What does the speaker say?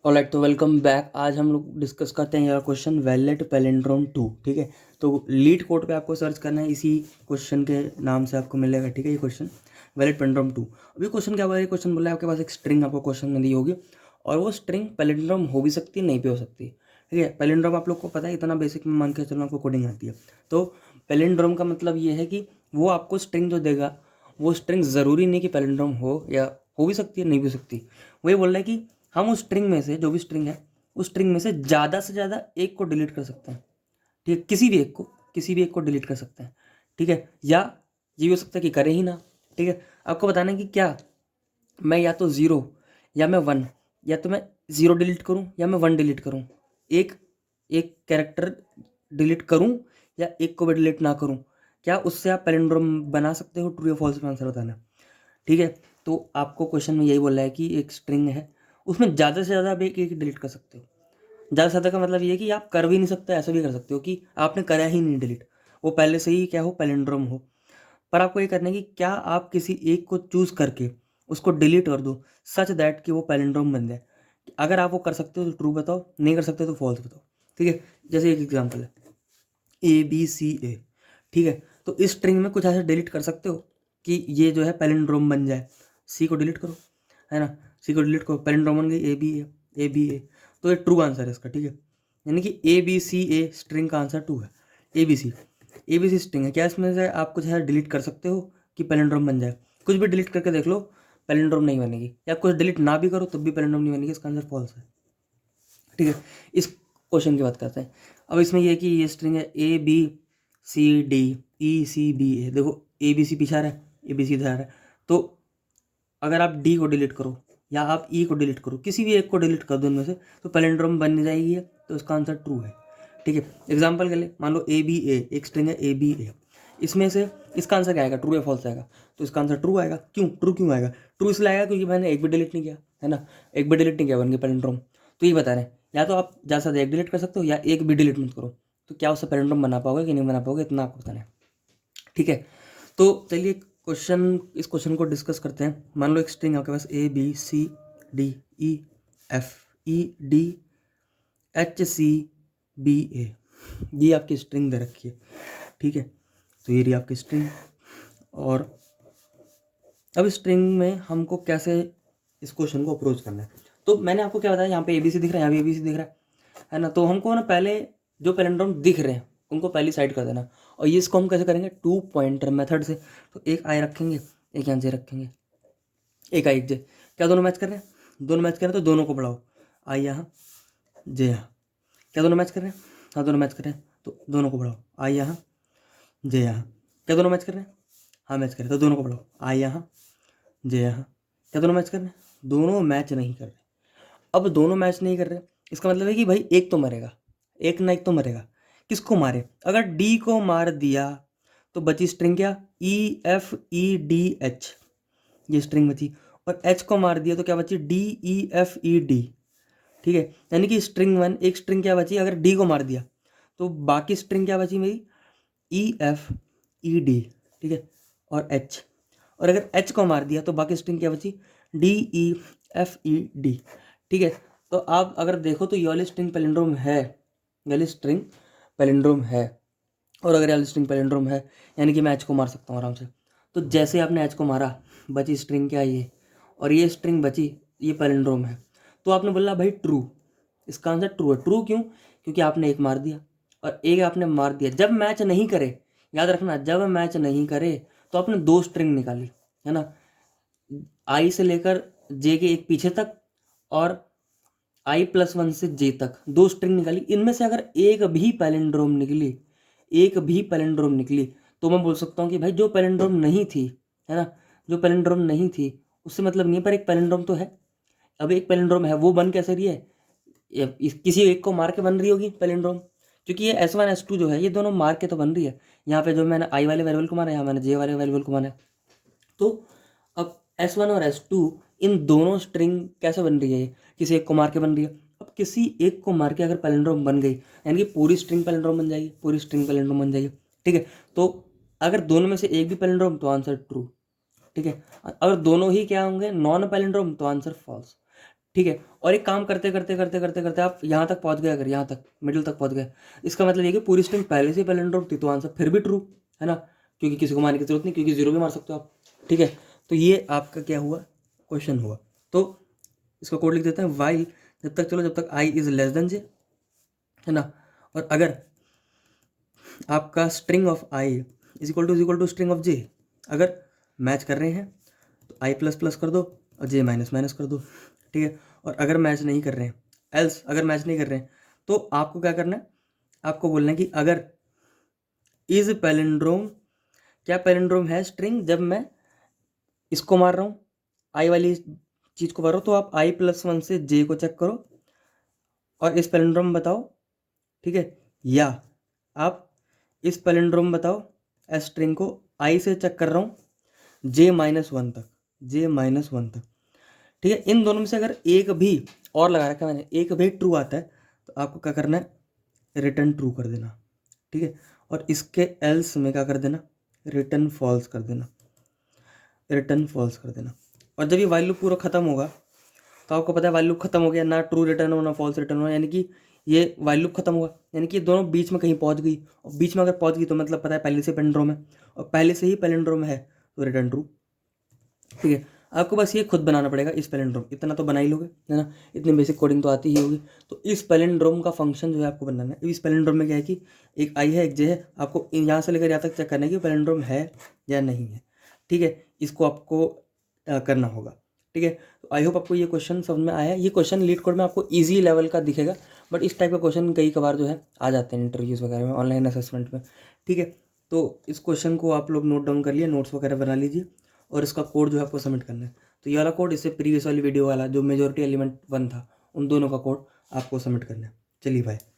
Alright, तो welcome back. आज हम लोग डिस्कस करते हैं यार क्वेश्चन वैलिड पैलिंड्रोम 2। ठीक है, तो लीड कोड पे आपको सर्च करना है, इसी क्वेश्चन के नाम से आपको मिलेगा। ठीक है, ये क्वेश्चन वैलिड पैलिंड्रोम 2। अभी क्वेश्चन क्या बोला है? क्वेश्चन बोला है आपके पास एक स्ट्रिंग आपको क्वेश्चन में दी होगी और वो स्ट्रिंग पैलिंड्रोम हो भी सकती है, नहीं भी हो सकती। ठीक है, पैलिंड्रोम आप लोग को पता है, इतना बेसिक में मान के चलो आपको कोडिंग आती है। तो पैलिंड्रोम का मतलब ये है कि वो आपको स्ट्रिंग जो देगा वो स्ट्रिंग ज़रूरी नहीं कि पैलिंड्रोम हो, या हो भी सकती है नहीं भी हो सकती। वो ये बोल रहा है कि हम उस स्ट्रिंग में से, जो भी स्ट्रिंग है, उस स्ट्रिंग में से ज़्यादा से ज़्यादा एक को डिलीट कर सकते हैं। ठीक है, किसी भी एक को डिलीट कर सकते हैं। ठीक है, या ये भी हो सकता है कि करें ही ना। ठीक है, आपको बताना है कि क्या मैं या तो ज़ीरो या मैं वन, या तो मैं ज़ीरो डिलीट करूं या मैं वन डिलीट करूं, एक एक कैरेक्टर डिलीट करूं या एक को भी डिलीट ना करूं, क्या उससे आप पैलिंड्रोम बना सकते हो? ट्रू या फॉल्स में आंसर बताना। ठीक है, तो आपको क्वेश्चन में यही बोला है कि एक स्ट्रिंग है, उसमें ज़्यादा से ज़्यादा आप एक एक डिलीट कर सकते हो। ज़्यादा से ज़्यादा का मतलब ये है कि आप कर भी नहीं सकते, ऐसा भी कर सकते हो कि आपने करा ही नहीं डिलीट, वो पहले से ही क्या हो, पैलिंड्रोम हो। पर आपको ये करना है कि क्या आप किसी एक को चूज़ करके उसको डिलीट कर दो सच दैट कि वो पैलिंड्रोम बन जाए। अगर आप वो कर सकते हो तो ट्रू बताओ, नहीं कर सकते तो फॉल्स बताओ। ठीक है, जैसे एक एग्जांपल है ABCA। ठीक है, तो इस स्ट्रिंग में कुछ ऐसा डिलीट कर सकते हो कि ये जो है पैलिंड्रोम बन जाए। सी को डिलीट करो, है ना, सी को डिलीट करो, पैलिंड्रोम बन गई ABA। तो ये ट्रू आंसर है इसका। ठीक है, यानी कि ABCA स्ट्रिंग का आंसर ट्रू है। ABC स्ट्रिंग है, क्या इसमें से आप कुछ है डिलीट कर सकते हो कि पैलिंड्रोम बन जाए? कुछ भी डिलीट करके देख लो, पैलिंड्रोम नहीं बनेगी, या कुछ डिलीट ना भी करो तब भी पैलिंड्रोम नहीं बनेगी। इसका आंसर फॉल्स है। ठीक है, इस क्वेश्चन की बात करते हैं। अब इसमें यह है कि ये स्ट्रिंग है ABCDECBA। देखो ABC पीछे आ रहा है, ABC इधर आ रहा है। तो अगर आप डी को डिलीट करो या आप ई को डिलीट करो, किसी भी एक को डिलीट कर दो इनमें से, तो पैलिंड्रोम बन जाएगी है, तो इसका आंसर ट्रू है। ठीक है, एग्जाम्पल के लिए मान लो ABA, एक स्ट्रिंग है ABA, इसमें से इसका आंसर क्या आएगा? ट्रू या फॉल्स आएगा? तो इसका आंसर ट्रू आएगा। क्यों ट्रू? क्यों आएगा ट्रू? इसलिए आएगा क्योंकि मैंने एक भी डिलीट नहीं किया, है ना, एक भी डिलीट नहीं किया, बन गया पैलिंड्रोम। तो ये बता रहे हैं, या तो आप ज़्यादा से ज़्यादा एक डिलीट कर सकते हो या एक भी डिलीट मत करो। तो क्या उससे पैलिंड्रोम बना पाओगे कि नहीं बना पाओगे, इतना आपको बताना है। ठीक है, तो चलिए इस क्वेश्चन को डिस्कस करते हैं। मान लो एक स्ट्रिंग आपके पास ABCDEFEDHCBA, ये आपकी स्ट्रिंग दे रखी है। ठीक है, तो ये रही आपकी स्ट्रिंग। और अब स्ट्रिंग में हमको कैसे इस क्वेश्चन को अप्रोच करना है, तो मैंने आपको क्या बताया, यहाँ पे ABC दिख रहा है, यहाँ भी ABC दिख रहा है ना। तो हमको ना पहले जो पैलिंड्रोम दिख रहे हैं उनको पहली साइड कर देना। और ये इसको हम कैसे करेंगे? टू पॉइंटर मेथड से। तो एक आई रखेंगे, एक यहाँ जे रखेंगे, एक आई एक जे। क्या दोनों मैच कर रहे हैं? दोनों मैच कर रहे हैं, तो दोनों को बढ़ाओ, आई यहाँ जे यहाँ। क्या दोनों मैच कर रहे हैं? हाँ दोनों मैच कर रहे हैं, तो दोनों को बढ़ाओ, आई यहाँ जे यहाँ। क्या दोनों मैच कर रहे हैं? हाँ मैच कर रहे हैं, तो दोनों को बढ़ाओ, आई यहाँ जे यहाँ। क्या दोनों मैच कर रहे हैं? दोनों मैच नहीं कर रहे। अब दोनों मैच नहीं कर रहे, इसका मतलब है कि भाई एक तो मरेगा, एक ना एक तो मरेगा। किसको मारे? अगर डी को मार दिया तो बची स्ट्रिंग क्या? EFEDH, ये स्ट्रिंग बची। और एच को मार दिया तो क्या बची? DEFED। ठीक है, यानी कि स्ट्रिंग वन, एक स्ट्रिंग क्या बची? अगर डी को मार दिया तो बाकी स्ट्रिंग क्या बची मेरी? EFED। ठीक है, और एच। और अगर एच को मार दिया तो बाकी स्ट्रिंग क्या बची? DEFED। ठीक है, तो आप अगर देखो तो ये वाली स्ट्रिंग पैलिंड्रोम है, ये वाली स्ट्रिंग पैलिंड्रोम है। और अगर ये वाली स्ट्रिंग पैलिंड्रोम है, यानी कि मैं एच को मार सकता हूँ आराम से। तो जैसे आपने एच को मारा, बची स्ट्रिंग क्या? ये। और ये स्ट्रिंग बची, ये पैलिंड्रोम है। तो आपने बोला भाई ट्रू, इसका आंसर ट्रू है। ट्रू क्यों? क्योंकि आपने एक मार दिया और एक आपने मार दिया जब मैच नहीं करे। याद रखना, जब मैच नहीं करे तो आपने दो स्ट्रिंग निकाली, है ना, आई से लेकर जे के एक पीछे तक, और I+1 से जे तक दो स्ट्रिंग निकाली। इनमें से अगर एक भी पैलिंड्रोम निकली, एक भी पैलिंड्रोम निकली, तो मैं बोल सकता हूँ कि भाई जो पैलिंड्रोम नहीं थी, है ना, जो पैलिंड्रोम नहीं थी उससे मतलब नहीं है, पर एक पैलिंड्रोम तो है। अब एक पैलिंड्रोम है, वो बन कैसे रही है? किसी एक को मार के बन रही होगी पैलिंड्रोम, क्योंकि ये S1 S2 जो है ये दोनों मार के तो बन रही है। यहाँ पे जो मैंने आई वाले वेरिएबल को मारा है, यहाँ मैंने जे वाले वेरिएबल को मारा है। तो अब S1 और S2, इन दोनों स्ट्रिंग कैसे बन रही है? ये किसी एक को मार के बन रही है। अब किसी एक को मार के अगर पैलिंड्रोम बन गई, यानी कि पूरी स्ट्रिंग पैलिंड्रोम बन जाएगी, पूरी स्ट्रिंग पैलिंड्रोम बन जाएगी। ठीक है, तो अगर दोनों में से एक भी पैलिंड्रोम तो आंसर ट्रू। ठीक है, अगर दोनों ही क्या होंगे? नॉन पैलिंड्रोम, तो आंसर फॉल्स। ठीक है। और एक काम करते करते करते करते करते आप यहाँ तक पहुँच गए, अगर यहाँ तक मिडिल तक पहुँच गए, इसका मतलब ये कि पूरी स्ट्रिंग पहले से पैलिंड्रोम थी, तो आंसर फिर भी ट्रू है ना, क्योंकि किसी को मारने की जरूरत नहीं, क्योंकि जीरो भी मार सकते हो आप। ठीक है, तो ये आपका क्या हुआ, क्वेश्चन हुआ। तो इसका कोड लिख देते हैं, वाइल जब तक, चलो जब तक I is less than J, है ना, और अगर आपका string of I is equal to string of J, अगर मैच कर रहे हैं तो आई प्लस प्लस कर दो और जे माइनस माइनस कर दो। ठीक है, और अगर मैच नहीं कर रहे हैं, एल्स अगर मैच नहीं कर रहे हैं, तो आपको क्या करना है, आपको बोलना है कि अगर इज पैलिंड्रोम, क्या पैलिंड्रोम है स्ट्रिंग, जब मैं इसको मार रहा हूँ, आई वाली चीज़ को मार रहा हूँ, तो आप आई प्लस वन से जे को चेक करो और इस पैलिंड्रोम बताओ। ठीक है, या आप इस पैलिंड्रोम बताओ, एस स्ट्रिंग को आई से चेक कर रहा हूँ जे माइनस वन तक, जे माइनस वन तक। ठीक है, इन दोनों में से अगर एक भी और लगा रखा है मैंने, एक भी ट्रू आता है, तो आपको क्या करना है, रिटर्न ट्रू कर देना। ठीक है, और इसके एल्स में क्या कर देना, रिटर्न फॉल्स कर देना, रिटर्न फॉल्स कर देना। और जब ये वाइल लूप पूरा खत्म होगा, तो आपको पता है वाइल लूप खत्म हो गया, ना ट्रू रिटर्न हो ना फॉल्स रिटर्न हो, यानी कि ये वाइल लूप खत्म हुआ, यानी कि दोनों बीच में कहीं पहुंच गई, और बीच में अगर पहुंच गई तो मतलब पता है पहले से पैलिंड्रोम है, और पहले से ही पैलिंड्रोम है तो रिटर्न ट्रू। ठीक है, आपको बस ये खुद बनाना पड़ेगा इस पैलिंड्रोम, इतना तो बना ही लोगे, है ना, इतनी बेसिक कोडिंग तो आती ही होगी। तो इस पैलिंड्रोम का फंक्शन जो है आपको बनाना है। इस पैलिंड्रोम में क्या है कि एक आई है एक जे है, आपको यहाँ से लेकर यहाँ तक चेक करना है कि पैलिंड्रोम है या नहीं है। ठीक है, इसको आपको करना होगा। ठीक है, तो आई होप आपको ये क्वेश्चन समझ में आया है। ये क्वेश्चन लीड कोड में आपको ईजी लेवल का दिखेगा, बट इस टाइप का क्वेश्चन कई कबार जो है आ जाते हैं इंटरव्यूज़ वगैरह में, ऑनलाइन असेसमेंट में। ठीक है, तो इस क्वेश्चन को आप लोग नोट डाउन कर लिए, नोट्स वगैरह बना लीजिए, और इसका कोड जो है आपको सबमिट करना है। तो ये वाला कोड, इससे प्रीवियस वाली वीडियो वाला जो मेजोरिटी एलिमेंट वन था, उन दोनों का कोड आपको सबमिट करना है। चलिए बाय।